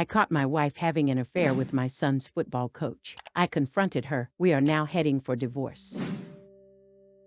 I caught my wife having an affair with my son's football coach. I confronted her. We are now heading for divorce.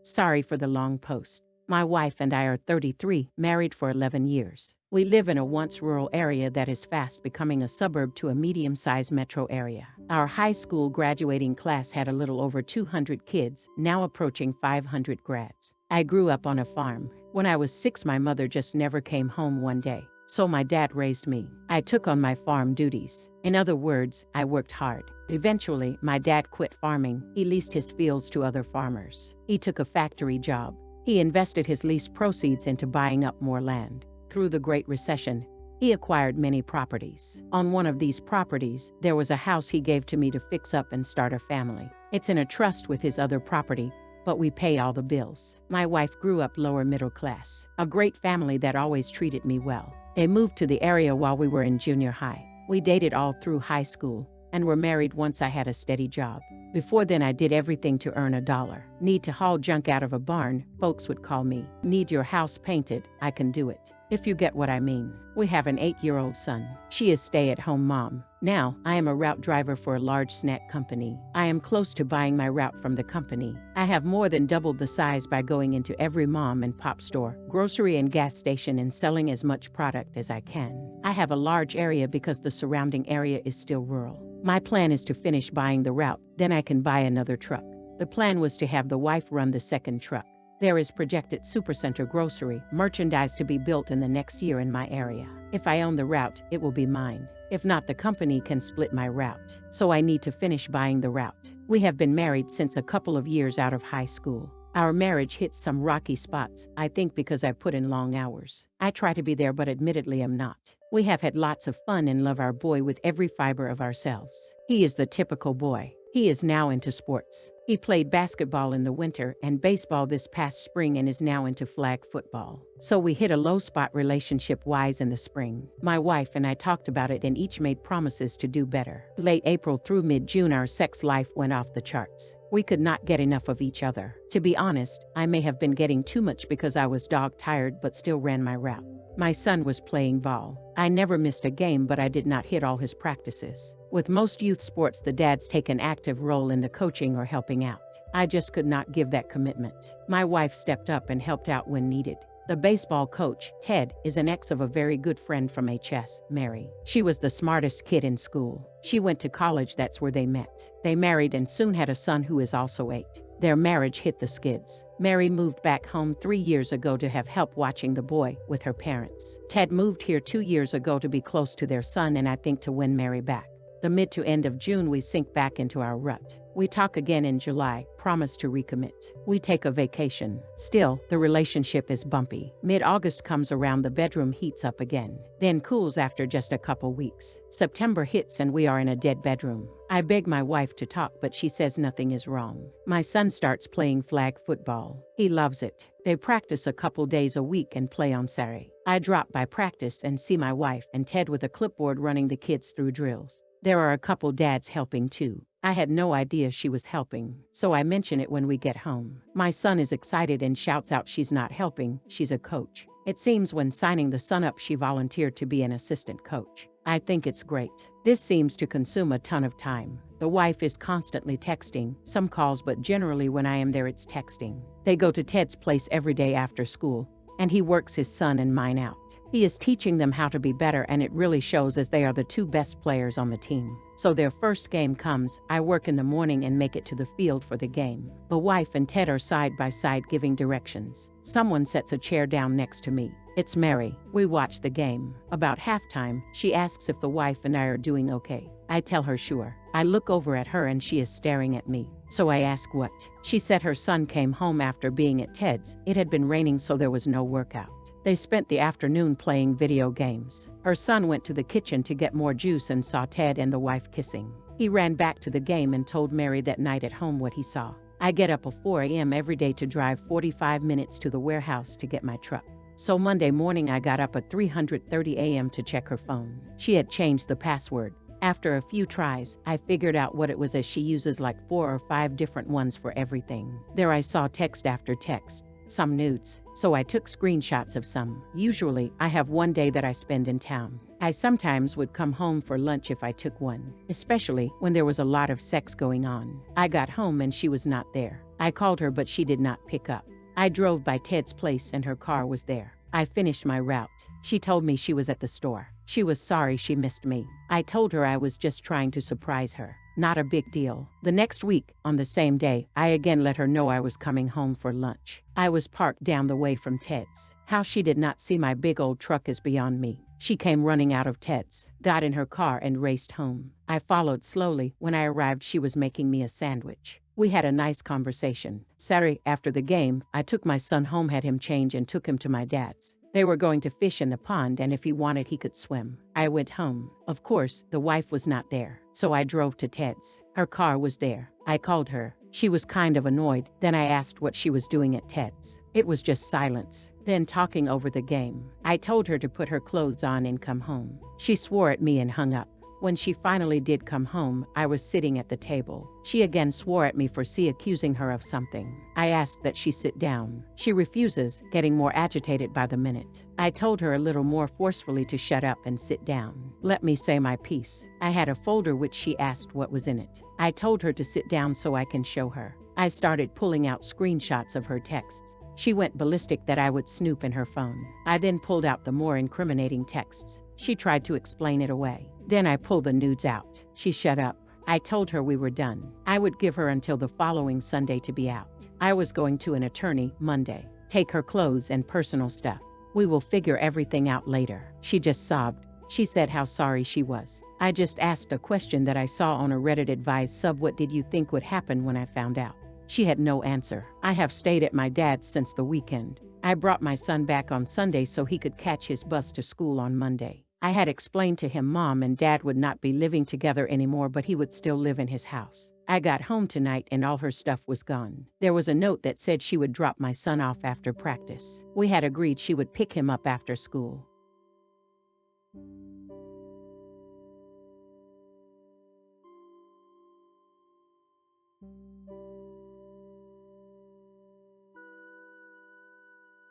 Sorry for the long post. My wife and I are 33, married for 11 years. We live in a once rural area that is fast becoming a suburb to a medium-sized metro area. Our high school graduating class had a little over 200 kids, now approaching 500 grads. I grew up on a farm. When I was 6, my mother just never came home one day. So my dad raised me. I took on my farm duties. In other words, I worked hard. Eventually, my dad quit farming. He leased his fields to other farmers. He took a factory job. He invested his lease proceeds into buying up more land. Through the Great Recession, he acquired many properties. On one of these properties, there was a house he gave to me to fix up and start a family. It's in a trust with his other property, but we pay all the bills. My wife grew up lower middle class, a great family that always treated me well. They moved to the area while we were in junior high. We dated all through high school and were married once I had a steady job. Before then, I did everything to earn $1. Need to haul junk out of a barn, folks would call me. Need your house painted, I can do it. If you get what I mean. We have an 8-year-old son. She is stay-at-home mom. Now, I am a route driver for a large snack company. I am close to buying my route from the company. I have more than doubled the size by going into every mom and pop store, grocery and gas station and selling as much product as I can. I have a large area because the surrounding area is still rural. My plan is to finish buying the route, then I can buy another truck. The plan was to have the wife run the second truck. There is projected supercenter grocery merchandise to be built in the next year in my area. If I own the route, it will be mine. If not, the company can split my route. So I need to finish buying the route. We have been married since a couple of years out of high school. Our marriage hit some rocky spots, I think because I put in long hours. I try to be there, but admittedly I'm not. We have had lots of fun and love our boy with every fiber of ourselves. He is the typical boy. He is now into sports. He played basketball in the winter and baseball this past spring and is now into flag football. So we hit a low spot relationship-wise in the spring. My wife and I talked about it and each made promises to do better. Late April through mid-June, our sex life went off the charts. We could not get enough of each other. To be honest, I may have been getting too much because I was dog-tired but still ran my route. My son was playing ball. I never missed a game, but I did not hit all his practices. With most youth sports, the dads take an active role in the coaching or helping out. I just could not give that commitment. My wife stepped up and helped out when needed. The baseball coach, Ted, is an ex of a very good friend from HS, Mary. She was the smartest kid in school. She went to college, that's where they met. They married and soon had a son who is also 8. Their marriage hit the skids. Mary moved back home 3 years ago to have help watching the boy with her parents. Ted moved here 2 years ago to be close to their son and I think to win Mary back. The mid to end of June, we sink back into our rut. We talk again in July, promise to recommit. We take a vacation. Still, the relationship is bumpy. Mid-August comes around, the bedroom heats up again, then cools after just a couple weeks. September hits and we are in a dead bedroom. I beg my wife to talk, but she says nothing is wrong. My son starts playing flag football. He loves it. They practice a couple days a week and play on Saturday. I drop by practice and see my wife and Ted with a clipboard running the kids through drills. There are a couple dads helping too. I had no idea she was helping, so I mention it when we get home. My son is excited and shouts out she's not helping, she's a coach. It seems when signing the son up, she volunteered to be an assistant coach. I think it's great. This seems to consume a ton of time. The wife is constantly texting, some calls, but generally when I am there it's texting. They go to Ted's place every day after school, and he works his son and mine out. He is teaching them how to be better, and it really shows as they are the 2 best players on the team. So their first game comes, I work in the morning and make it to the field for the game. The wife and Ted are side by side giving directions. Someone sets a chair down next to me. It's Mary. We watch the game. About halftime, she asks if the wife and I are doing okay. I tell her sure. I look over at her and she is staring at me. So I ask what. She said her son came home after being at Ted's. It had been raining, so there was no workout. They spent the afternoon playing video games. Her son went to the kitchen to get more juice and saw Ted and the wife kissing. He ran back to the game and told Mary that night at home what he saw. I get up at 4 a.m. every day to drive 45 minutes to the warehouse to get my truck. So Monday morning I got up at 3:30 a.m. to check her phone. She had changed the password. After a few tries, I figured out what it was, as she uses like 4 or 5 different ones for everything. There I saw text after text. some nudes, so I took screenshots of some. Usually, I have one day that I spend in town. I sometimes would come home for lunch if I took one, especially when there was a lot of sex going on. I got home and she was not there. I called her but she did not pick up. I drove by Ted's place and her car was there. I finished my route. She told me she was at the store. She was sorry she missed me. I told her I was just trying to surprise her. Not a big deal. The next week, on the same day, I again let her know I was coming home for lunch. I was parked down the way from Ted's. How she did not see my big old truck is beyond me. She came running out of Ted's, got in her car and raced home. I followed slowly. When I arrived, she was making me a sandwich. We had a nice conversation. Saturday, after the game, I took my son home, had him change, and took him to my dad's. They were going to fish in the pond, and if he wanted, he could swim. I went home. Of course, the wife was not there, so I drove to Ted's. Her car was there. I called her. She was kind of annoyed. Then I asked what she was doing at Ted's. It was just silence. Then talking over the game. I told her to put her clothes on and come home. She swore at me and hung up. When she finally did come home, I was sitting at the table. She again swore at me for accusing her of something. I asked that she sit down. She refuses, getting more agitated by the minute. I told her a little more forcefully to shut up and sit down. Let me say my piece. I had a folder which she asked what was in it. I told her to sit down so I can show her. I started pulling out screenshots of her texts. She went ballistic that I would snoop in her phone. I then pulled out the more incriminating texts. She tried to explain it away. Then I pulled the nudes out. She shut up. I told her we were done. I would give her until the following Sunday to be out. I was going to an attorney Monday. Take her clothes and personal stuff. We will figure everything out later. She just sobbed. She said how sorry she was. I just asked a question that I saw on a Reddit advised sub. What did you think would happen when I found out? She had no answer. I have stayed at my dad's since the weekend. I brought my son back on Sunday so he could catch his bus to school on Monday. I had explained to him Mom and Dad would not be living together anymore, but he would still live in his house. I got home tonight and all her stuff was gone. There was a note that said she would drop my son off after practice. We had agreed she would pick him up after school.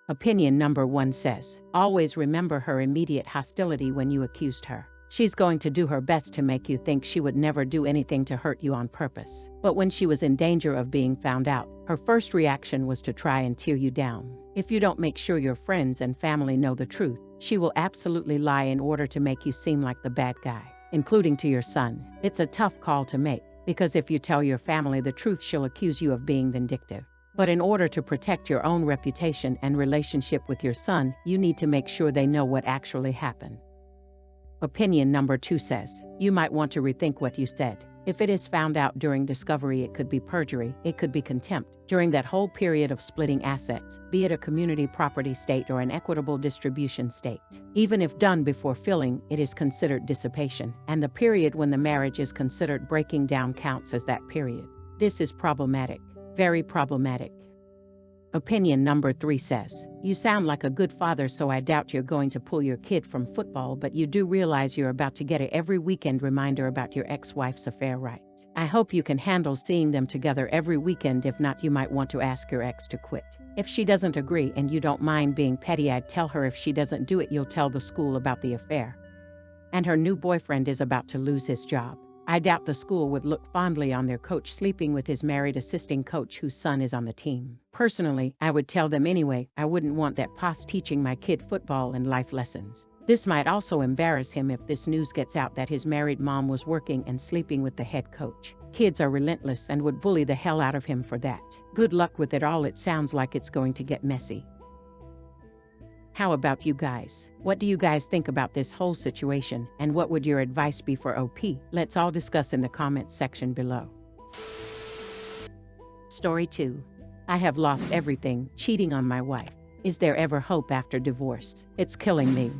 Opinion number 1 says, always remember her immediate hostility when you accused her. She's going to do her best to make you think she would never do anything to hurt you on purpose. But when she was in danger of being found out, her first reaction was to try and tear you down. If you don't make sure your friends and family know the truth, she will absolutely lie in order to make you seem like the bad guy, including to your son. It's a tough call to make, because if you tell your family the truth, she'll accuse you of being vindictive. But in order to protect your own reputation and relationship with your son, you need to make sure they know what actually happened. Opinion number 2 says, you might want to rethink what you said. If it is found out during discovery, it could be perjury, it could be contempt. During that whole period of splitting assets, be it a community property state or an equitable distribution state. Even if done before filling, it is considered dissipation, and the period when the marriage is considered breaking down counts as that period. This is problematic. Very problematic. Opinion number 3 says, you sound like a good father, so I doubt you're going to pull your kid from football, but you do realize you're about to get a every weekend reminder about your ex-wife's affair, right? I hope you can handle seeing them together every weekend. If not, you might want to ask your ex to quit. If she doesn't agree and you don't mind being petty, I'd tell her if she doesn't do it, you'll tell the school about the affair. And her new boyfriend is about to lose his job. I doubt the school would look fondly on their coach sleeping with his married assistant coach whose son is on the team. Personally, I would tell them anyway. I wouldn't want that boss teaching my kid football and life lessons. This might also embarrass him if this news gets out that his married mom was working and sleeping with the head coach. Kids are relentless and would bully the hell out of him for that. Good luck with it all. It sounds like it's going to get messy. How about you guys? What do you guys think about this whole situation, and what would your advice be for OP? Let's all discuss in the comments section below. Story 2. I have lost everything, cheating on my wife. Is there ever hope after divorce? It's killing me.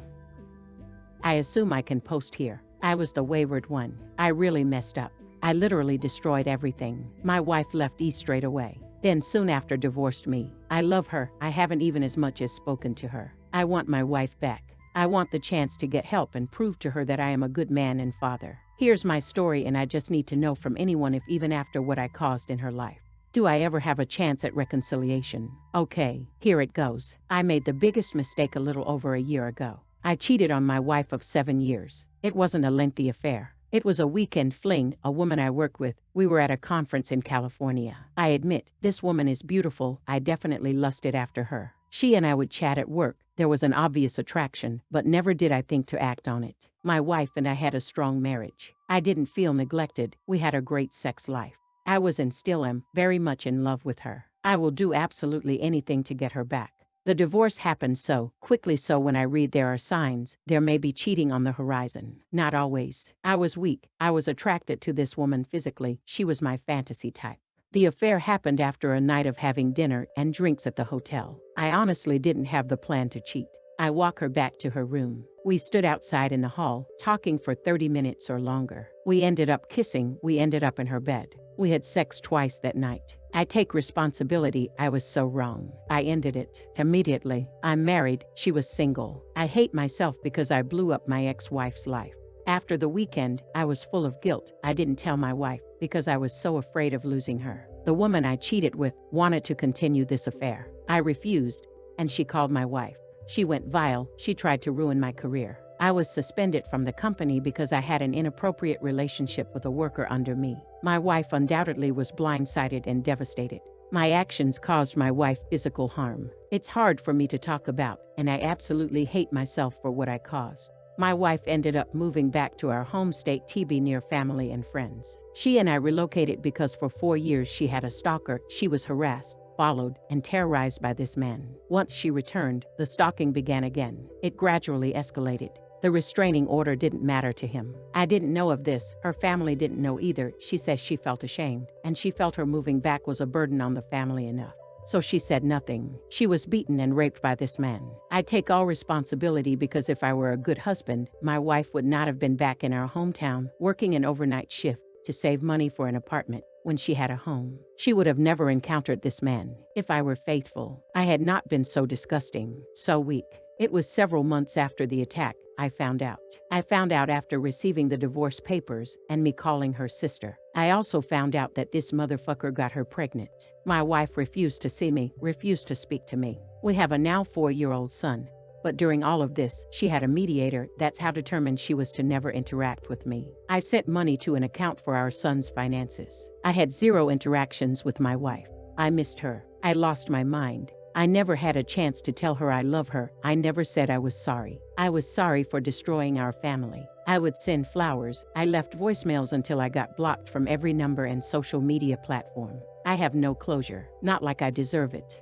I assume I can post here. I was the wayward one. I really messed up. I literally destroyed everything. My wife left E straight away. Then soon after divorced me. I love her. I haven't even as much as spoken to her. I want my wife back. I want the chance to get help and prove to her that I am a good man and father. Here's my story, and I just need to know from anyone if even after what I caused in her life. Do I ever have a chance at reconciliation? Okay, here it goes. I made the biggest mistake a little over a year ago. I cheated on my wife of 7 years. It wasn't a lengthy affair. It was a weekend fling, a woman I work with. We were at a conference in California. I admit, this woman is beautiful. I definitely lusted after her. She and I would chat at work. There was an obvious attraction, but never did I think to act on it. My wife and I had a strong marriage. I didn't feel neglected. We had a great sex life. I was and still am very much in love with her. I will do absolutely anything to get her back. The divorce happened so quickly, so when I read there are signs, there may be cheating on the horizon. Not always. I was weak. I was attracted to this woman physically. She was my fantasy type. The affair happened after a night of having dinner and drinks at the hotel. I honestly didn't have the plan to cheat. I walk her back to her room. We stood outside in the hall, talking for 30 minutes or longer. We ended up kissing. We ended up in her bed. We had sex twice that night. I take responsibility. I was so wrong. I ended it immediately. I'm married. She was single. I hate myself because I blew up my ex-wife's life. After the weekend, I was full of guilt. I didn't tell my wife because I was so afraid of losing her. The woman I cheated with wanted to continue this affair. I refused, and she called my wife. She went vile. She tried to ruin my career. I was suspended from the company because I had an inappropriate relationship with a worker under me. My wife undoubtedly was blindsided and devastated. My actions caused my wife physical harm. It's hard for me to talk about, and I absolutely hate myself for what I caused. My wife ended up moving back to our home state to be near family and friends. She and I relocated because for 4 years she had a stalker. She was harassed, followed, and terrorized by this man. Once she returned, the stalking began again. It gradually escalated. The restraining order didn't matter to him. I didn't know of this. Her family didn't know either. She says she felt ashamed, and she felt her moving back was a burden on the family enough. So she said nothing. She was beaten and raped by this man. I take all responsibility because if I were a good husband, my wife would not have been back in our hometown working an overnight shift to save money for an apartment when she had a home. She would have never encountered this man. If I were faithful, I had not been so disgusting, so weak. It was several months after the attack I found out. I found out after receiving the divorce papers and me calling her sister. I also found out that this motherfucker got her pregnant. My wife refused to see me, refused to speak to me. We have a now 4-year-old son. But during all of this, she had a mediator. That's how determined she was to never interact with me. I sent money to an account for our son's finances. I had 0 interactions with my wife. I missed her. I lost my mind. I never had a chance to tell her I love her. I never said I was sorry. I was sorry for destroying our family. I would send flowers. I left voicemails until I got blocked from every number and social media platform. I have no closure, not like I deserve it.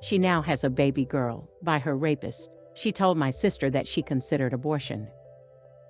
She now has a baby girl by her rapist. She told my sister that she considered abortion,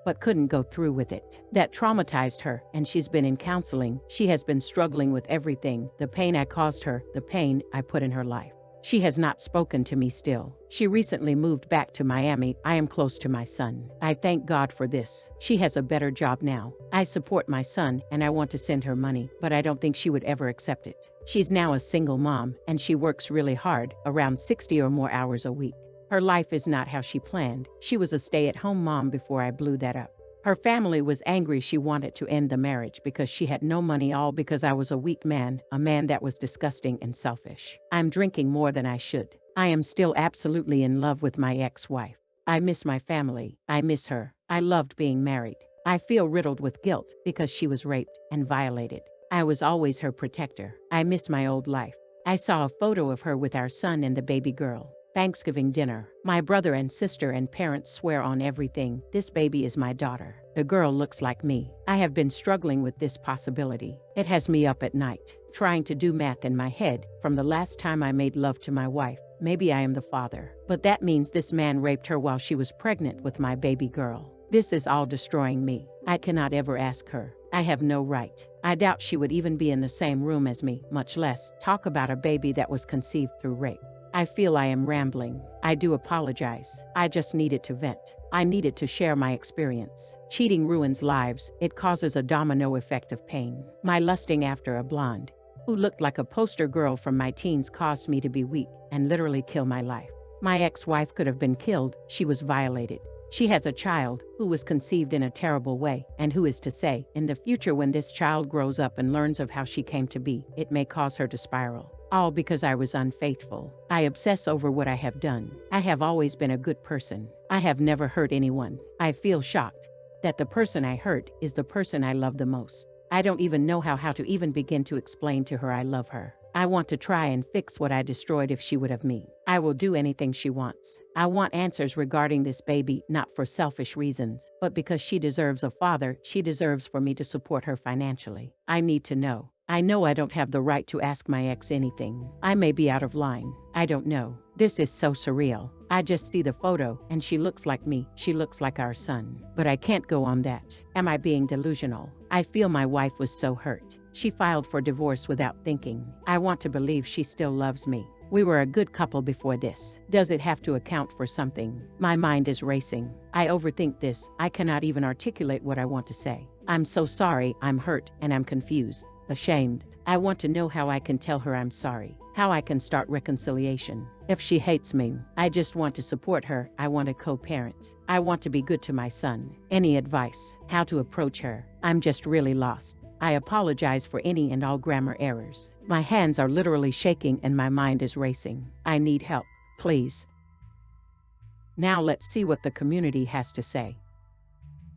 but couldn't go through with it. That traumatized her, and she's been in counseling. She has been struggling with everything, the pain I caused her, the pain I put in her life. She has not spoken to me still. She recently moved back to Miami. I am close to my son. I thank God for this. She has a better job now. I support my son and I want to send her money, but I don't think she would ever accept it. She's now a single mom and she works really hard, around 60 or more hours a week. Her life is not how she planned. She was a stay-at-home mom before I blew that up. Her family was angry. She wanted to end the marriage because she had no money, all because I was a weak man, a man that was disgusting and selfish. I'm drinking more than I should. I am still absolutely in love with my ex-wife. I miss my family. I miss her. I loved being married. I feel riddled with guilt because she was raped and violated. I was always her protector. I miss my old life. I saw a photo of her with our son and the baby girl. Thanksgiving dinner. My brother and sister and parents swear on everything. This baby is my daughter. The girl looks like me. I have been struggling with this possibility. It has me up at night, trying to do math in my head from the last time I made love to my wife. Maybe I am the father. But that means this man raped her while she was pregnant with my baby girl. This is all destroying me. I cannot ever ask her. I have no right. I doubt she would even be in the same room as me, much less talk about a baby that was conceived through rape. I feel I am rambling. I do apologize. I just needed to vent. I needed to share my experience. Cheating ruins lives. It causes a domino effect of pain. My lusting after a blonde who looked like a poster girl from my teens caused me to be weak and literally kill my life. My ex-wife could have been killed. She was violated. She has a child who was conceived in a terrible way, and who is to say, in the future when this child grows up and learns of how she came to be, it may cause her to spiral. All because I was unfaithful. I obsess over what I have done. I have always been a good person. I have never hurt anyone. I feel shocked that the person I hurt is the person I love the most. I don't even know how to even begin to explain to her I love her. I want to try and fix what I destroyed if she would have me. I will do anything she wants. I want answers regarding this baby, not for selfish reasons, but because she deserves a father. She deserves for me to support her financially. I need to know. I know I don't have the right to ask my ex anything. I may be out of line. I don't know. This is so surreal. I just see the photo, and she looks like me. She looks like our son. But I can't go on that. Am I being delusional? I feel my wife was so hurt. She filed for divorce without thinking. I want to believe she still loves me. We were a good couple before this. Does it have to account for something? My mind is racing. I overthink this. I cannot even articulate what I want to say. I'm so sorry. I'm hurt, and I'm confused. Ashamed. I want to know how I can tell her I'm sorry, how I can start reconciliation. If she hates me, I just want to support her. I want to co-parent. I want to be good to my son. Any advice? How to approach her? I'm just really lost. I apologize for any and all grammar errors. My hands are literally shaking and my mind is racing. I need help, please. Now let's see what the community has to say.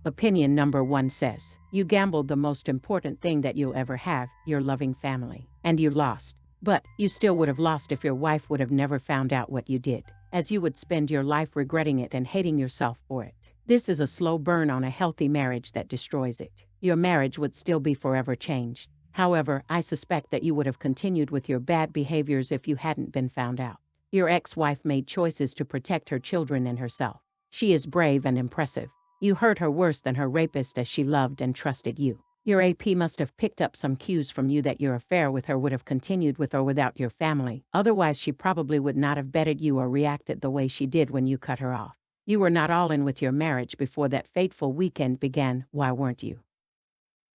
Opinion number 1 says, you gambled the most important thing that you'll ever have, your loving family, and you lost. But you still would have lost if your wife would have never found out what you did, as you would spend your life regretting it and hating yourself for it. This is a slow burn on a healthy marriage that destroys it. Your marriage would still be forever changed. However, I suspect that you would have continued with your bad behaviors if you hadn't been found out. Your ex-wife made choices to protect her children and herself. She is brave and impressive. You hurt her worse than her rapist, as she loved and trusted you. Your AP must have picked up some cues from you that your affair with her would have continued with or without your family. Otherwise, she probably would not have betted you or reacted the way she did when you cut her off. You were not all in with your marriage before that fateful weekend began. Why weren't you?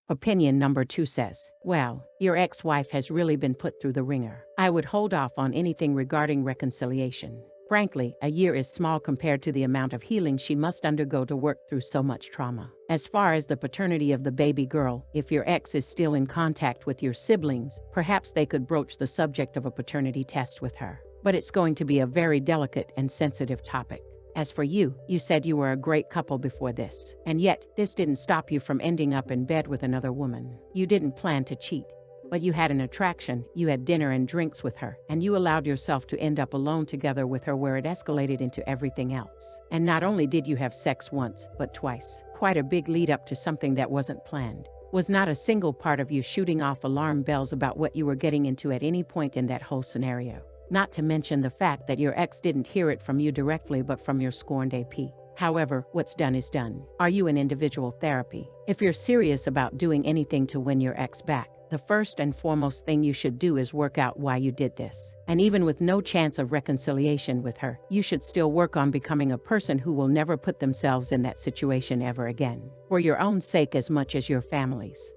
Opinion number 2 says, well, your ex-wife has really been put through the ringer. I would hold off on anything regarding reconciliation. Frankly, a year is small compared to the amount of healing she must undergo to work through so much trauma. As far as the paternity of the baby girl, if your ex is still in contact with your siblings, perhaps they could broach the subject of a paternity test with her. But it's going to be a very delicate and sensitive topic. As for you, you said you were a great couple before this. And yet, this didn't stop you from ending up in bed with another woman. You didn't plan to cheat. But you had an attraction, you had dinner and drinks with her, and you allowed yourself to end up alone together with her, where it escalated into everything else. And not only did you have sex once, but twice. Quite a big lead up to something that wasn't planned. Was not a single part of you shooting off alarm bells about what you were getting into at any point in that whole scenario. Not to mention the fact that your ex didn't hear it from you directly but from your scorned AP. However, what's done is done. Are you in individual therapy? If you're serious about doing anything to win your ex back, the first and foremost thing you should do is work out why you did this. And even with no chance of reconciliation with her, you should still work on becoming a person who will never put themselves in that situation ever again, for your own sake as much as your family's.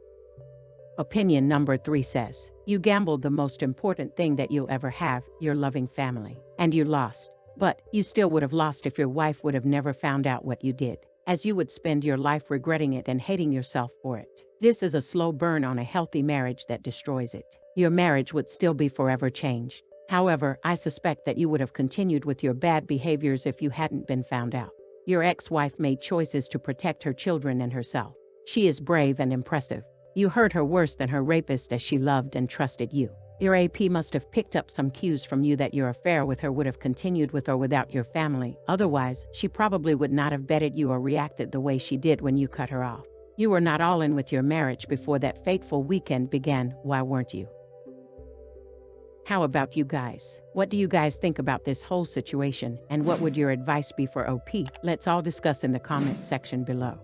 Opinion number 3 says, you gambled the most important thing that you'll ever have, your loving family, and you lost. But you still would have lost if your wife would have never found out what you did, as you would spend your life regretting it and hating yourself for it. This is a slow burn on a healthy marriage that destroys it. Your marriage would still be forever changed. However, I suspect that you would have continued with your bad behaviors if you hadn't been found out. Your ex-wife made choices to protect her children and herself. She is brave and impressive. You hurt her worse than her rapist, as she loved and trusted you. Your AP must have picked up some cues from you that your affair with her would have continued with or without your family. Otherwise, she probably would not have betted you or reacted the way she did when you cut her off. You were not all in with your marriage before that fateful weekend began. Why weren't you? How about you guys? What do you guys think about this whole situation, and what would your advice be for OP? Let's all discuss in the comments section below.